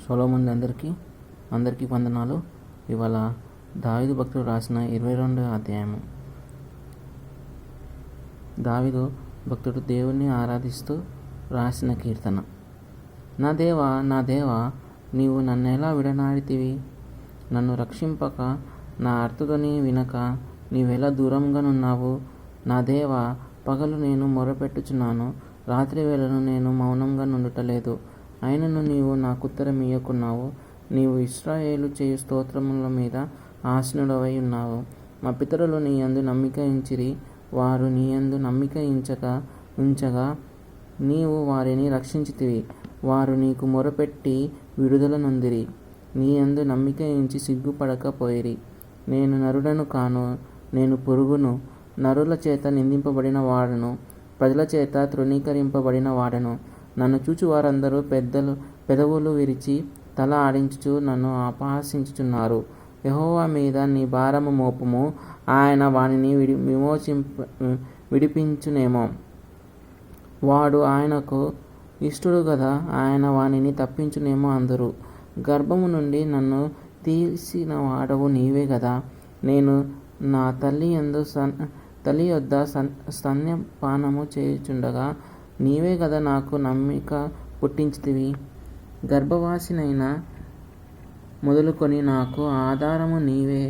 సొలొమోను అందరికీ వందనాలు. ఇవాళ దావీదు భక్తుడు రాసిన 22వ అధ్యాయము. దావీదు భక్తుడు దేవుణ్ణి ఆరాధిస్తూ రాసిన కీర్తన. నా దేవా, నీవు నన్నెలా విడనాడితివి? నన్ను రక్షింపక, నా అర్తుదని వినక నీవెలా దూరంగానున్నావు? నా దేవా, పగలు నేను మొరపెట్టుచున్నాను, రాత్రి వేళను నేను మౌనంగా నుండుటలేదు. అయినను నీవు నాకుత్తరమియ్యకున్నావు. నీవు ఇశ్రాయేలు చేయు స్తోత్రముల మీద ఆసీనుడవై ఉన్నావు. మా పితరులు నీ యందు నమ్మిక ఉంచిరి. వారు నీ యందు నమ్మిక ఉంచగా నీవు వారిని రక్షించితివి. వారు నీకు మొరపెట్టి విడుదల నొందిరి. నీ యందు నమ్మిక ఉంచి సిగ్గుపడకపోయిరి. నేను నరుడను కాను, నేను పురుగును, నరుల చేత నిందింపబడిన వాడను, ప్రజల చేత తృణీకరింపబడిన వాడను. నన్ను చూచు వారందరూ పెదవులు విరిచి తల ఆడించుచు నన్ను అపహాసించుచున్నారు. యెహోవా మీద నీ భారము మోపుము, ఆయన వానిని విడిపించునేమో. వాడు ఆయనకు ఇష్టుడు గదా, ఆయన వానిని తప్పించునేమో అందురు. గర్భము నుండి నన్ను తీసిన వాడవు నీవే గదా. నేను నా తల్లి యొద్ద స్తన్యపానము చేయుచుండగా నీవే గదా నాకు నమ్మిక పుట్టించితివి. గర్భవాసినైన మొదలుకొని నాకు ఆధారము నీవే.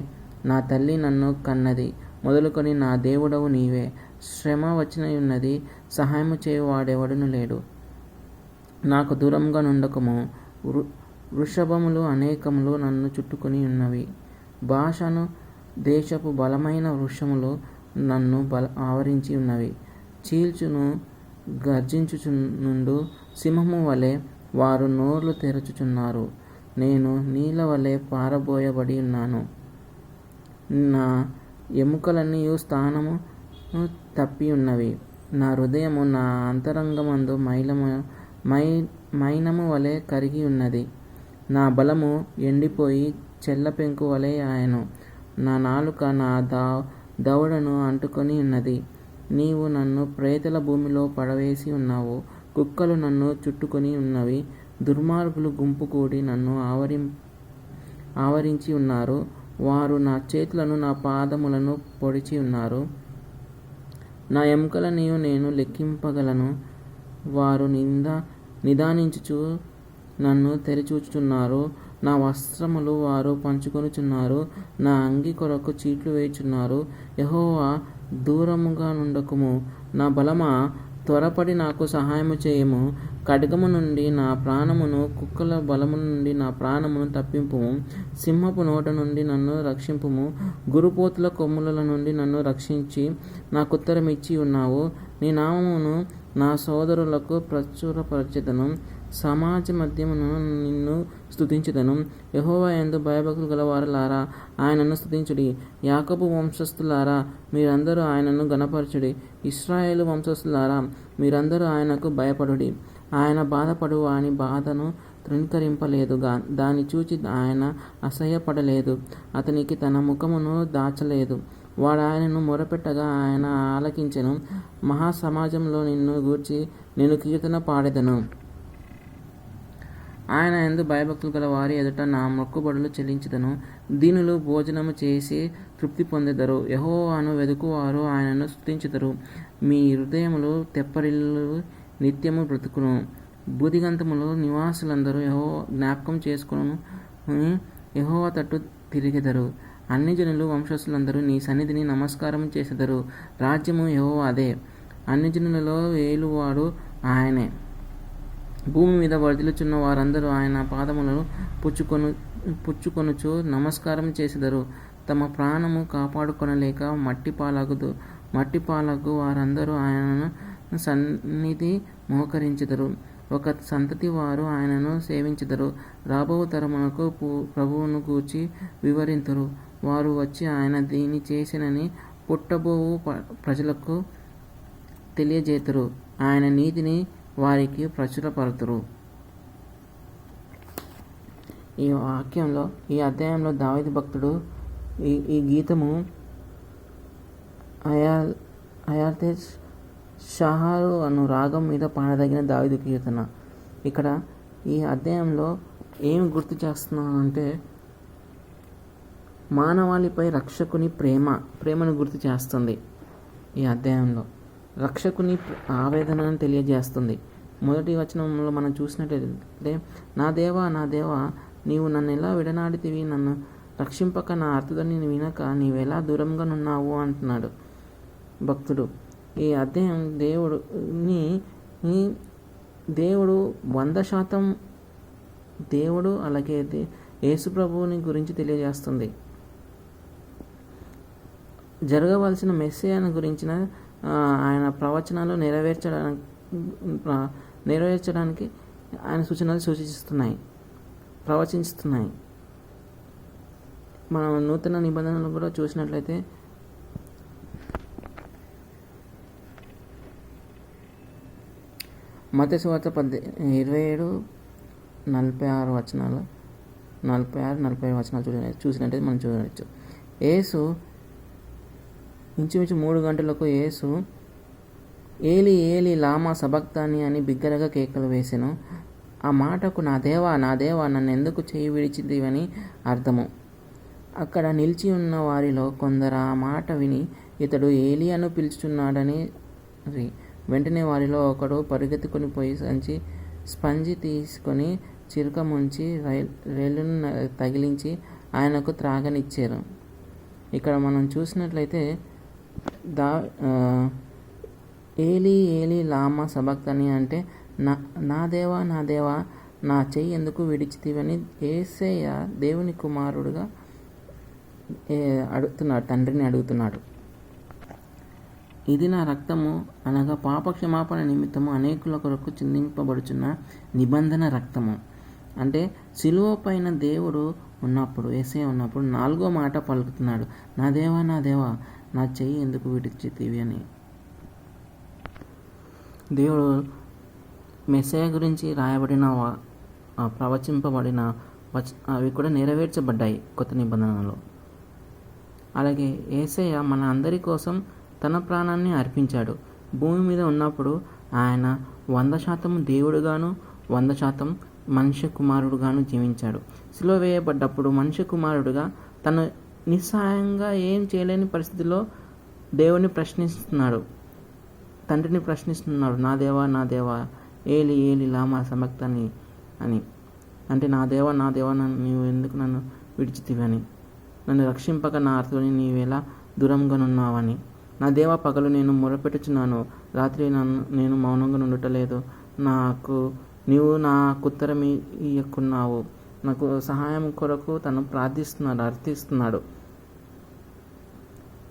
నా తల్లి నన్ను కన్నది మొదలుకొని నా దేవుడవు నీవే. శ్రమ వచ్చినయున్నది, సహాయము చేయువాడెవడును లేడు. నాకు దూరంగా నుండకము. వృషభములు అనేకములు నన్ను చుట్టుకొని ఉన్నవి. బాషాను దేశపు బలమైన వృక్షములు నన్ను ఆవరించి ఉన్నవి. చీల్చును గర్జించుచునుండు సింహము వలె వారు నోర్లు తెరచుచున్నారు. నేను నీళ్ళ వలె పారబోయబడి ఉన్నాను. నా ఎముకలన్నీ స్థానము తప్పి ఉన్నవి. నా హృదయము నా అంతరంగమందు మైనము వలె కరిగి ఉన్నది. నా బలము ఎండిపోయి చెల్లపెంకు వలె ఆయను. నా నాలుక నా దవడను అంటుకొని ఉన్నది. నీవు నన్ను ప్రేతల భూమిలో పడవేసి ఉన్నావు. కుక్కలు నన్ను చుట్టుకొని ఉన్నవి. దుర్మార్గులు గుంపు కూడి నన్ను ఆవరించి ఉన్నారు. వారు నా చేతులను నా పాదములను పొడిచి ఉన్నారు. నా ఎముకలని నేను లెక్కింపగలను. వారు నిదానించుచు నన్ను తెరిచూచుచున్నారు. నా వస్త్రములు వారు పంచుకొనుచున్నారు. నా అంగి కొరకు చీట్లు వేయుచున్నారు. యెహోవా, దూరముగా నుండకుము. నా బలమా, త్వరపడి నాకు సహాయము చేయము. ఖడ్గము నుండి నా ప్రాణమును, కుక్కల బలము నుండి నా ప్రాణమును తప్పింపుము. సింహపు నోట నుండి నన్ను రక్షింపుము. గురుపోతుల కొమ్ముల నుండి నన్ను రక్షించి నాకుత్తరమిచ్చి ఉన్నావు. నీ నామమును నా సోదరులకు ప్రచురపరచెదను. సమాజ మధ్యమును నిన్ను స్తుతించెదను. యెహోవా యందు భయభక్తులు గలవారలారా, ఆయనను స్తుతించుడి. యాకోబు వంశస్థులారా, మీరందరూ ఆయనను ఘనపరచుడి. ఇశ్రాయేలు వంశస్థులారా, మీరందరూ ఆయనకు భయపడుడి. ఆయన బాధపడు వాని బాధను తృణీకరింపలేదు. దాన్ని చూచి ఆయన అసహ్యపడలేదు. అతనికి తన ముఖమును దాచలేదు. వాడు ఆయనను మొరపెట్టగా ఆయన ఆలకించెను. మహాసమాజంలో నిన్ను గూర్చి నేను కీర్తన పాడెదను. ఆయన యందు భయభక్తులు గల వారి ఎదుట నా మొక్కుబడులు చెల్లించెదను. దీనులు భోజనము చేసి తృప్తి పొందెదరు. యెహోవాను వెదుకువారు ఆయనను స్తుతించెదరు. మీ హృదయములు తెప్పరిల్లు నిత్యము బ్రతుకును. బూదిగంతములు నివాసులందరూ జ్ఞాపకం చేసుకును యెహోవా తట్టు తిరిగెదరు. అన్ని జనులు వంశస్థులందరూ నీ సన్నిధిని నమస్కారం చేసెదరు. రాజ్యము యెహోవాదే, అన్ని జనులలో ఏలువాడు ఆయనే. భూమి మీద వర్ధిల్లుచున్న వారందరూ ఆయన పాదములను పుచ్చుకొనుచు నమస్కారం చేసెదరు. తమ ప్రాణము కాపాడుకొనలేక మట్టి పాలగు వారందరూ ఆయన సన్నిధి మోకరించెదరు. ఒక సంతతి వారు ఆయనను సేవించెదరు. రాబో తరమునకు ప్రభువును గూర్చి వివరింతురు. వారు వచ్చి ఆయన దీని చేసినని పుట్టబోవు ప్రజలకు తెలియజేతురు. ఆయన నీతిని వారికి ప్రచురపరుతురు. ఈ అధ్యాయంలో దావీదు భక్తుడు ఈ గీతము అయార్తెస్ షహారు అను రాగం మీద పాడదగిన దావీదు కీర్తన. ఇక్కడ ఈ అధ్యాయంలో ఏం గుర్తు చేస్తున్నానంటే మానవాళిపై రక్షకుని ప్రేమను గుర్తు చేస్తుంది. ఈ అధ్యాయంలో రక్షకుని ఆవేదనను తెలియజేస్తుంది. మొదటి వచనంలో మనం చూసినట్లయితే, నా దేవా నా దేవా, నీవు నన్ను ఎలా విడనాడితివి, నన్ను రక్షింపక, నా అర్థదని వినక నీవెలా దూరంగా నున్నావు అంటున్నాడు భక్తుడు. ఈ అధ్యాయం దేవుడు 100% దేవుడు అలాగే యేసు ప్రభువుని గురించి తెలియజేస్తుంది. జరగవలసిన మెస్సియాను గురించిన ఆయన ప్రవచనాలు నెరవేర్చడానికి ఆయన సూచనలు ప్రవచిస్తున్నాయి. మనం నూతన నిబంధనలు కూడా చూసినట్లయితే మత్తయి సువార్త 27:46 వచనాలు 46-47 వచనాలు చూసినట్టయితే మనం చూడవచ్చు. యేసు ఇంచుమించు 3 గంటలకు యేసు ఏలి ఏలి లామా సబక్తాని అని బిగ్గరగా కేకలు వేసెను. ఆ మాటకు నా దేవా నా దేవా, నన్ను ఎందుకు చేయి విడిచిదివని అర్థము. అక్కడ నిలిచి ఉన్న వారిలో కొందరు ఆ మాట విని, ఇతడు ఏలియాను పిలుచుచున్నాడని. వెంటనే వారిలో ఒకడు పరిగెత్తుకొని పోయి స్పంజి తీసుకొని చిరుక ముంచి రైలును తగిలించి ఆయనకు త్రాగనిచ్చారు. ఇక్కడ మనం చూసినట్లయితే ఏలి ఏలి లామా సబక్తని అంటే నా దేవా నా దేవా, నా చెయ్యి ఎందుకు విడిచితివని యేసయ్య దేవుని కుమారుడుగా తండ్రిని అడుగుతున్నాడు. ఇది నా రక్తము అనగా పాప క్షమాపణ నిమిత్తము అనేకుల కొరకు చిందింపబడుచున్న నిబంధన రక్తము. అంటే సిలువ పైన దేవుడు ఉన్నప్పుడు, యేసయ్య ఉన్నప్పుడు 4వ మాట పలుకుతున్నాడు, నా దేవా నా దేవా, నా చెయ్యి ఎందుకు విడిచితివి అని. దేవుడు మెస్సయ్య గురించి రాయబడిన ప్రవచింపబడిన అవి కూడా నెరవేర్చబడ్డాయి కొత్త నిబంధనలో. అలాగే యేసయ్య మన అందరి కోసం తన ప్రాణాన్ని అర్పించాడు. భూమి మీద ఉన్నప్పుడు ఆయన 100% దేవుడుగాను 100% మనుష్య కుమారుడుగాను జీవించాడు. సిలువ వేయబడ్డప్పుడు మనుష్య కుమారుడుగా తను నిస్సహాయంగా ఏం చేయలేని పరిస్థితిలో దేవుని ప్రశ్నిస్తున్నాడు, తండ్రిని ప్రశ్నిస్తున్నాడు, నా దేవా నా దేవా, ఏలి ఏలి లామా సబక్తని అని. అంటే నా దేవా నీవు ఎందుకు నన్ను విడిచితివని, నన్ను రక్షింపక నా అర్థని నీవెలా దూరంగా నున్నావని. నా దేవా, పగలు నేను మొరపెట్టుచున్నాను, రాత్రి నేను మౌనంగా నుండటలేదు. నీవు నాకు ఉత్తరం ఇయ్యకున్నావు. నాకు సహాయం కొరకు తను అర్థిస్తున్నాడు.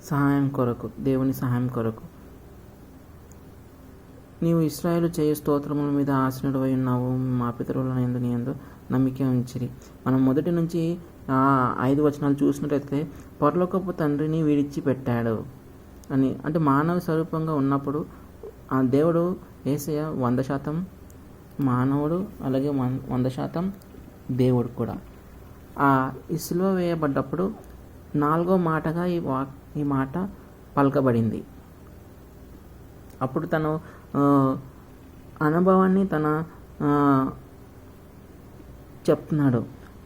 సహాయం కొరకు, దేవుని సహాయం కొరకు. నీవు ఇశ్రాయేలు చేయు స్తోత్రముల మీద ఆసీనుడవై ఉన్నావు, మా పితరుల నీ యందు నమ్మిక ఉంచిరి. మనం మొదటి నుంచి 5 వచనాలు చూసినట్లయితే పరలోకపు తండ్రిని విడిచిపెట్టాడు అని. అంటే మానవ స్వరూపంగా ఉన్నప్పుడు ఆ దేవుడు యేసయ్య 100% మానవుడు, అలాగే 100% దేవుడు కూడా. ఈ సిలువ వేయబడ్డప్పుడు 4వ మాటగా ఈ మాట పలకబడింది. అప్పుడు తను అనుభవాన్ని చెప్తున్నాడు.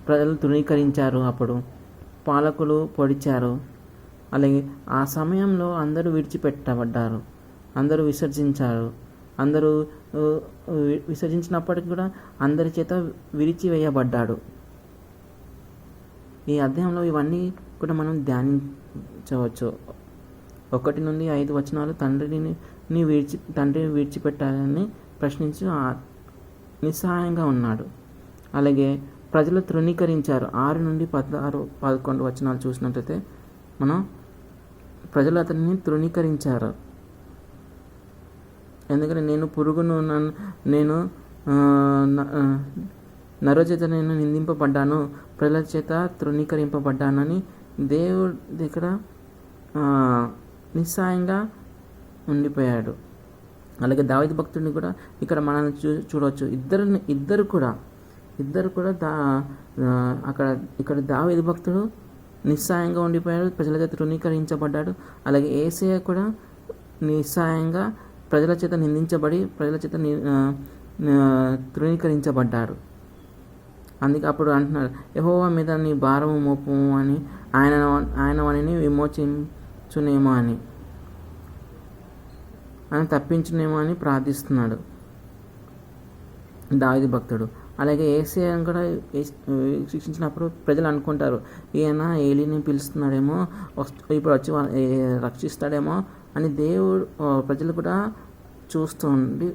ప్రజలు తృణీకరించారు, అప్పుడు పాలకులు పొడిచారు. అలాగే ఆ సమయంలో అందరూ విడిచిపెట్టబడ్డారు, అందరూ విసర్జించారు. అందరూ విసర్జించినప్పటికీ కూడా అందరి చేత విరిచివేయబడ్డాడు. ఈ అధ్యాయంలో ఇవన్నీ కూడా మనం ధ్యానించవచ్చు. 1 నుండి 5 వచనాలు తండ్రిని విడిచిపెట్టాలని ప్రశ్నించి నిస్సహాయంగా ఉన్నాడు. అలాగే ప్రజలు తృణీకరించారు. 6 నుండి 16-11 వచనాలు చూసినట్లయితే మనం ప్రజలు అతన్ని తృణీకరించారు. ఎందుకంటే నేను పురుగును, నేను నరుల చేత నేను నిందింపబడ్డాను, ప్రజల చేత తృణీకరింపబడ్డానని దేవుడి దగ్గర నిస్సాయంగా ఉండిపోయాడు. అలాగే దావీదు భక్తుడిని కూడా ఇక్కడ మనం చూడవచ్చు. ఇద్దరు కూడా ఇక్కడ దావీదు భక్తుడు నిస్సాయంగా ఉండిపోయాడు, ప్రజల చేత తృణీకరించబడ్డాడు. అలాగే యేసయ్య కూడా నిస్సాయంగా ప్రజల చేత నిందించబడి, ప్రజల చేత తృణీకరించబడ్డారు. అందుకే అప్పుడు అంటున్నాడు, యెహోవా మీద నీ భారము మోపము అని, ఆయన వానిని విమోచించునేమో అని తప్పించునేమో అని ప్రార్థిస్తున్నాడు దావీదు భక్తుడు. అలాగే యేసయ్యను కూడా శిక్షించినప్పుడు ప్రజలు అనుకుంటారు, ఈయన ఏలీని పిలుస్తున్నాడేమో, ఇప్పుడు వచ్చి రక్షిస్తాడేమో అని ప్రజలు కూడా చూస్తూ ఉండి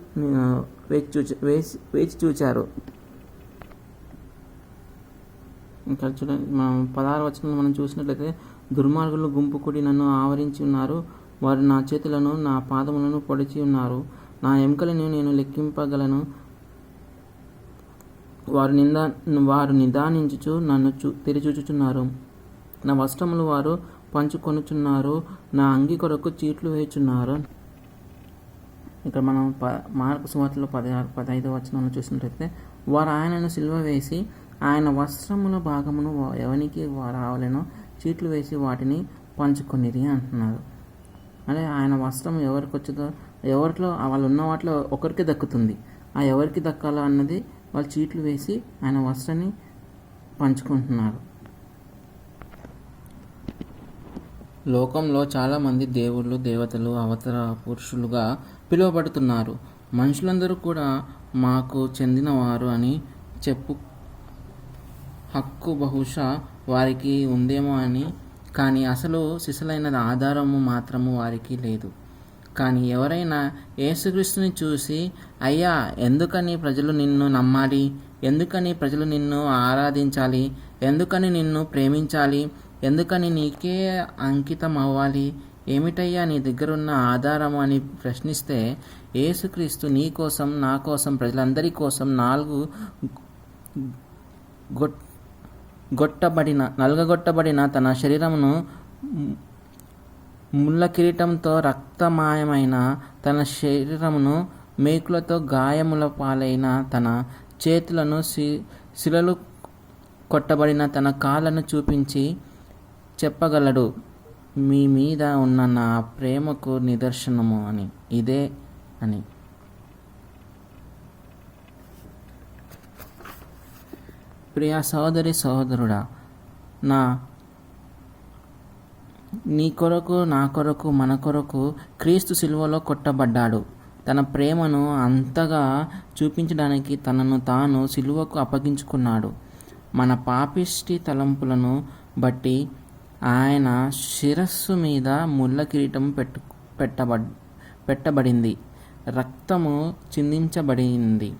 వేచి చూచారు. ఇంకా చూడండి, మనం 16వ వచనంలో మనం చూసినట్లయితే, దుర్మార్గులు గుంపు కూడి నన్ను ఆవరించి ఉన్నారు, వారు నా చేతులను నా పాదములను పొడిచి ఉన్నారు, నా ఎముకలను నేను లెక్కింపగలను, వారు నిదానించుచు నన్ను తెరిచూచుచున్నారు, నా వస్త్రములు వారు పంచుకొనుచున్నారు, నా అంగి కొరకు చీట్లు వేయుచున్నారు. ఇక్కడ మనం మార్కు సువార్తలో 16-15 వచనంలో చూసినట్లయితే, వారు ఆయనను సిలువ వేసి ఆయన వస్త్రముల భాగమును ఎవనికి రావాలనో చీట్లు వేసి వాటిని పంచుకొనిరి అంటున్నారు. అంటే ఆయన వస్త్రం ఎవరికి వచ్చేదో, ఎవరిలో వాళ్ళు ఉన్న వాటిలో ఒకరికి దక్కుతుంది. ఆ ఎవరికి దక్కాలో అన్నది వాళ్ళు చీట్లు వేసి ఆయన వస్త్రాన్ని పంచుకుంటున్నారు. లోకంలో చాలామంది దేవుళ్ళు, దేవతలు, అవతార పురుషులుగా పిలువబడుతున్నారు. మనుషులందరూ కూడా మాకు చెందినవారు అని చెప్పు హక్కు బహుశా వారికి ఉందేమో అని, కానీ అసలు సిసలైన ఆధారము మాత్రము వారికి లేదు. కానీ ఎవరైనా యేసుక్రీస్తుని చూసి, అయ్యా ఎందుకని ప్రజలు నిన్ను నమ్మాలి, ఎందుకని ప్రజలు నిన్ను ఆరాధించాలి, ఎందుకని నిన్ను ప్రేమించాలి, ఎందుకని నీకే అంకితం అవ్వాలి, ఏమిటయ్యా నీ దగ్గరున్న ఆధారము అని ప్రశ్నిస్తే, యేసుక్రీస్తు నీ కోసం, నా కోసం, ప్రజలందరి కోసం నలగగొట్టబడిన తన శరీరమును, ముళ్ళ కిరీటంతో రక్తమాయమైన తన శరీరమును, మేకులతో గాయముల పాలైన తన చేతులను, శిలలు కొట్టబడిన తన కాళ్ళను చూపించి చెప్పగలడు, మీ మీద ఉన్న నా ప్రేమకు నిదర్శనము అని ఇదే అని. ప్రియ సహోదరి సహోదరుడా, నీ కొరకు, నా కొరకు, మన కొరకు క్రీస్తు సిలువలో కొట్టబడ్డాడు. తన ప్రేమను అంతగా చూపించడానికి తనను తాను సిలువకు అప్పగించుకున్నాడు. మన పాపిష్టి తలంపులను బట్టి ఆయన శిరస్సు మీద ముళ్ళ కిరీటం పెట్టబడింది, రక్తము చిందించబడింది.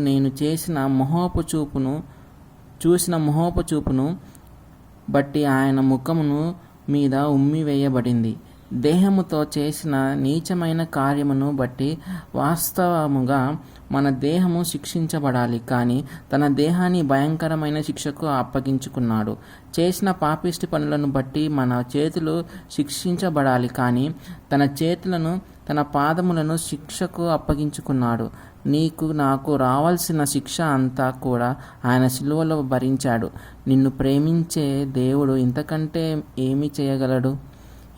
నేను చూసిన మొహోపు చూపును బట్టి ఆయన ముఖమును మీద ఉమ్మివేయబడింది. దేహముతో చేసిన నీచమైన కార్యమును బట్టి వాస్తవముగా మన దేహము శిక్షించబడాలి, కానీ తన దేహాన్ని భయంకరమైన శిక్షకు అప్పగించుకున్నాడు. చేసిన పాపిష్టి పనులను బట్టి మన చేతులు శిక్షించబడాలి, కానీ తన చేతులను, తన పాదములను శిక్షకు అప్పగించుకున్నాడు. నీకు, నాకు రావాల్సిన శిక్ష అంతా కూడా ఆయన సిలువలో భరించాడు. నిన్ను ప్రేమించే దేవుడు ఇంతకంటే ఏమి చేయగలడు?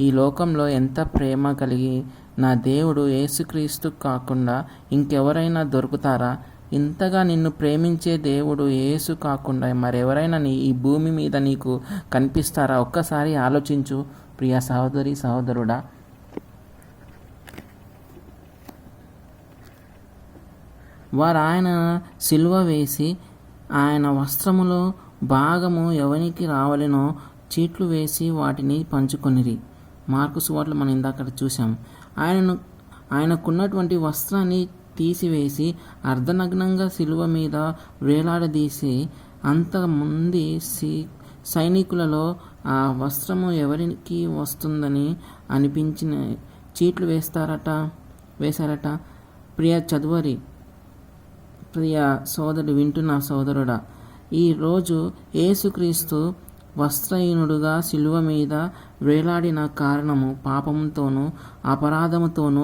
ఈ లోకంలో ఎంత ప్రేమ కలిగి నా దేవుడు యేసుక్రీస్తు కాకుండా ఇంకెవరైనా దొరుకుతారా? ఇంతగా నిన్ను ప్రేమించే దేవుడు యేసు కాకుండా మరెవరైనా ఈ భూమి మీద నీకు కనిపిస్తారా? ఒక్కసారి ఆలోచించు ప్రియ సహోదరి సహోదరుడా. వారు ఆయన సిలువ వేసి ఆయన వస్త్రములో భాగము ఎవనికి రావాలనో చీట్లు వేసి వాటిని పంచుకొనిరి. మార్కు సువార్తలో మనం ఇందాక చూసాం. ఆయనకున్నటువంటి వస్త్రాన్ని తీసివేసి అర్ధనగ్నంగా సిలువ మీద వేలాడదీసి, అంతమంది సైనికులలో ఆ వస్త్రము ఎవరికి వస్తుందని అనిపించిన చీట్లు వేశారట. ప్రియ సోదరుడు, వింటున్న సోదరుడా, ఈరోజు యేసుక్రీస్తు వస్త్రహీనుడుగా సిలువ మీద వేలాడిన కారణము పాపంతోనూ అపరాధముతోనూ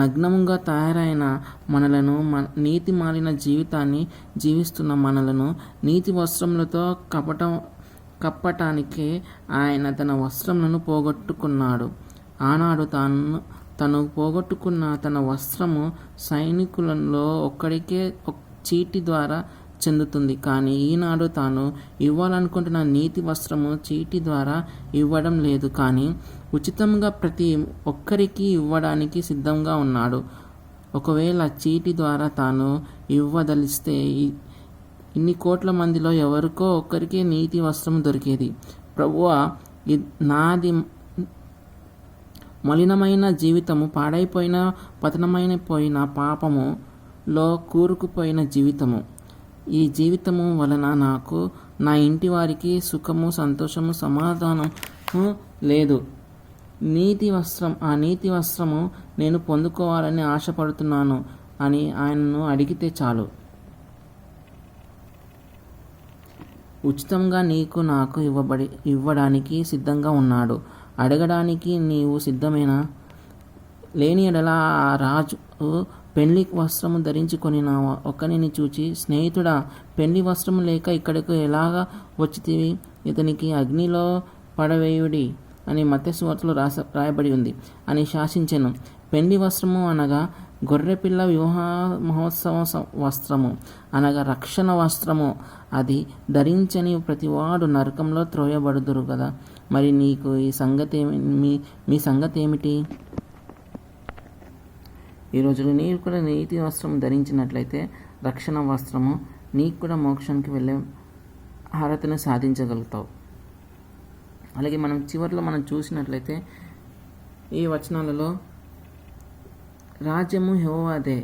నగ్నముగా తయారైన మనలను, నీతి మాలిన జీవితాన్ని జీవిస్తున్న మనలను నీతి వస్త్రములతో కప్పటానికే ఆయన తన వస్త్రములను పోగొట్టుకున్నాడు. ఆనాడు తను పోగొట్టుకున్న తన వస్త్రము సైనికులలో ఒక్కడికే చీటి ద్వారా చెందుతుంది. కానీ ఈనాడు తాను ఇవ్వాలనుకుంటున్న నీతి వస్త్రము చీటీ ద్వారా ఇవ్వడం లేదు, కానీ ఉచితంగా ప్రతి ఒక్కరికి ఇవ్వడానికి సిద్ధంగా ఉన్నాడు. ఒకవేళ చీటీ ద్వారా తాను ఇవ్వదలిస్తే ఇన్ని కోట్ల మందిలో ఎవరికో ఒక్కరికే నీతి వస్త్రం దొరికేది. ప్రభువా, నాది మలినమైన జీవితము, పాడైపోయిన పోయిన పాపములో కూరుకుపోయిన జీవితము. ఈ జీవితము వలన నాకు నా ఇంటి వారికి సుఖము, సంతోషము, సమాధానము లేదు. ఆ నీతి వస్త్రము నేను పొందుకోవాలని ఆశపడుతున్నాను అని ఆయనను అడిగితే చాలు. ఉచితంగా నీకు నాకు ఇవ్వడానికి సిద్ధంగా ఉన్నాడు. అడగడానికి నీవు సిద్ధమేనా? లేని ఎడల ఆ రాజు పెళ్లి వస్త్రము ధరించుకొని నా ఒక్కనిని చూచి, స్నేహితుడా, పెళ్లి వస్త్రము లేక ఇక్కడకు ఎలాగా వచ్చితివి? ఇతనికి అగ్నిలో పడవేయుడి అని మత్తయి సువార్తలో రాయబడి ఉంది అని శాసించెను. పెళ్లి వస్త్రము అనగా గొర్రెపిల్ల వివాహ మహోత్సవ వస్త్రము అనగా రక్షణ వస్త్రము. అది ధరించని ప్రతివాడు నరకంలో త్రోయబడుదురు కదా. మరి నీకు మీ సంగతి ఏమిటి? ఈరోజు నీవు కూడా నీతి వస్త్రం ధరించినట్లయితే, రక్షణ వస్త్రము, నీకు కూడా మోక్షానికి వెళ్ళే అర్హతను సాధించగలుగుతావు. అలాగే మనం చివరిలో చూసినట్లయితే ఈ వచనాలలో రాజ్యము యెహోవాదే,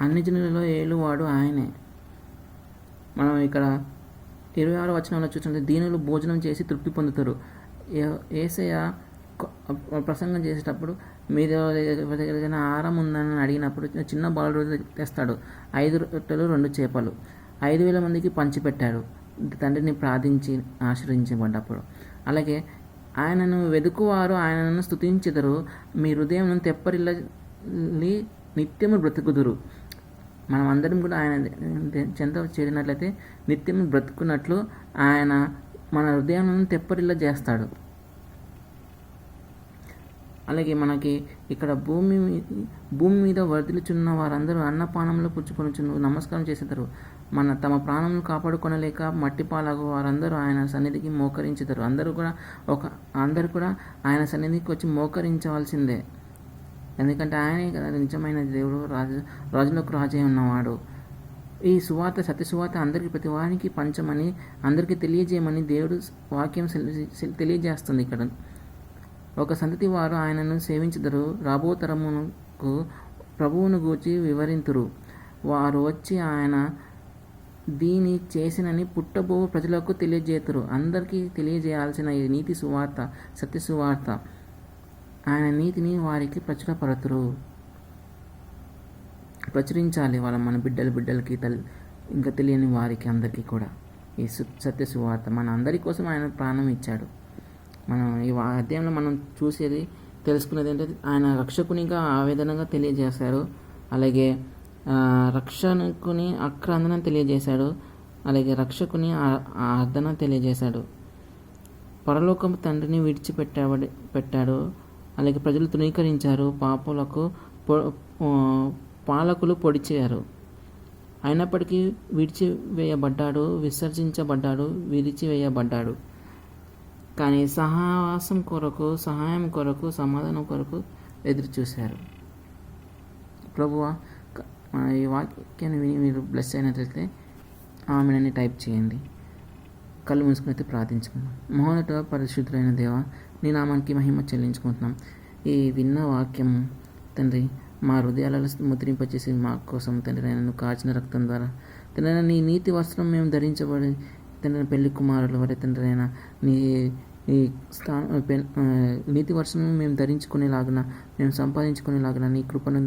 అన్ని జనులలో ఏలువాడు ఆయనే. మనం ఇక్కడ 26వ వచనంలో చూసినట్లయితే దీనులు భోజనం చేసి తృప్తి పొందుతారు. యేసయ్య ప్రసంగం చేసేటప్పుడు మీరు ఏదైనా ఆహారం ఉందని అడిగినప్పుడు చిన్న బాలుడు తెస్తాడు. 5 రొట్టెలు 2 చేపలు 5,000 మందికి పంచిపెట్టాడు, తండ్రిని ప్రార్థించి ఆశ్రయించబడ్డప్పుడు. అలాగే ఆయనను వెదుకువారు ఆయనను స్తుతించెదరు, మీ హృదయం తెప్పరిల్లి నిత్యము బ్రతుకుదురు. మనం అందరం కూడా ఆయన చెంత చేరినట్లయితే నిత్యం బ్రతుకున్నట్లు ఆయన మన హృదయాలను తెప్పరిల్ల చేస్తాడు. అలాగే మనకి ఇక్కడ భూమి మీద వర్ధిల్చున్న వారందరూ అన్నపానంలో పుచ్చుకొని నమస్కారం చేసేదారు. తమ ప్రాణములు కాపాడుకొనలేక మట్టిపాలగు వారందరూ ఆయన సన్నిధికి మోకరించుతారు. అందరూ కూడా ఆయన సన్నిధికి వచ్చి మోకరించవలసిందే. ఎందుకంటే ఆయనే కదా నిజమైన దేవుడు, రాజులకు రాజే ఉన్నవాడు. ఈ సువార్త, సత్య సువార్త అందరికీ, ప్రతి వారికి పంచమని, అందరికీ తెలియజేయమని దేవుడు వాక్యం తెలియజేస్తుంది. ఇక్కడ ఒక సంతతి వారు ఆయనను సేవించుదరు, రాబో తరమునకు ప్రభువును గూర్చి వివరింతురు. వారు వచ్చి ఆయన దీని చేసినని పుట్టబో ప్రజలకు తెలియజేతురు. అందరికీ తెలియజేయాల్సిన ఈ నీతి సువార్త, సత్య సువార్త, ఆయన నీతిని వారికి ప్రచురించాలి. మన బిడ్డలకి ఇంకా తెలియని వారికి అందరికీ కూడా ఈ సత్య సువార్త మన అందరి కోసం ఆయన ప్రాణం ఇచ్చాడు. మనం ఈ అధ్యాయంలో మనం తెలుసుకునేది ఏంటంటే ఆయన రక్షకునిగా ఆవేదనగా తెలియజేశారు. అలాగే రక్షకుని ఆక్రందన తెలియజేశాడు. అలాగే రక్షకుని ఆర్దన తెలియజేశాడు. పరలోకం తండ్రిని విడిచిపెట్టాడు. అలాగే ప్రజలు తృణీకరించారు. పాలకులు పొడిచారు. అయినప్పటికీ విడిచివేయబడ్డాడు, విసర్జించబడ్డాడు, విడిచివేయబడ్డాడు. కానీ సహాయం కొరకు, సమాధానం కొరకు ఎదురు చూశారు. ప్రభువా, ఈ వాక్యాన్ని విని మీరు బ్లెస్ అయినట్లయితే ఆమెనని టైప్ చేయండి. కళ్ళు మూసుకునైతే ప్రార్థించుకుందాం. మహోన్నత పరిశుద్ధులైన దేవ, నీ నామానికి మహిమ చెల్లించుకుంటున్నాం. ఈ విన్న వాక్యం తండ్రి మా హృదయాలలో ముద్రింపచేసి మా కోసం తండ్రి నన్ను కాచిన రక్తం ద్వారా తండ్రి నీ నీతి వస్త్రం మేము ధరించబడి తండ్రి పెళ్లి కుమారుల వరే తండ్రి నీ నీతి వస్త్రం మేము ధరించుకునేలాగున, మేము సంపాదించుకునేలాగున నీ కృపను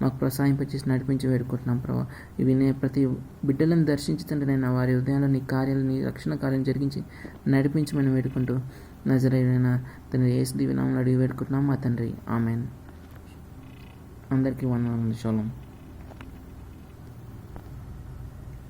మాకు ప్రోత్సహింపచేసి నడిపించి వేడుకుంటున్నాం ప్రభావ. ఇవి ప్రతి బిడ్డలను దర్శించి తండ్రి వారి హృదయాల్లో నీ కార్యాలు, నీ రక్షణ కార్యం జరిగించి నడిపించమని వేడుకుంటూ నజరేయుడైన తండ్రి యేసు దివ్య నామములో అడిగి వేడుకుంటున్నాం మా తండ్రి. ఆమెన్. అందరికీ వందనాలు. షాలోమ్.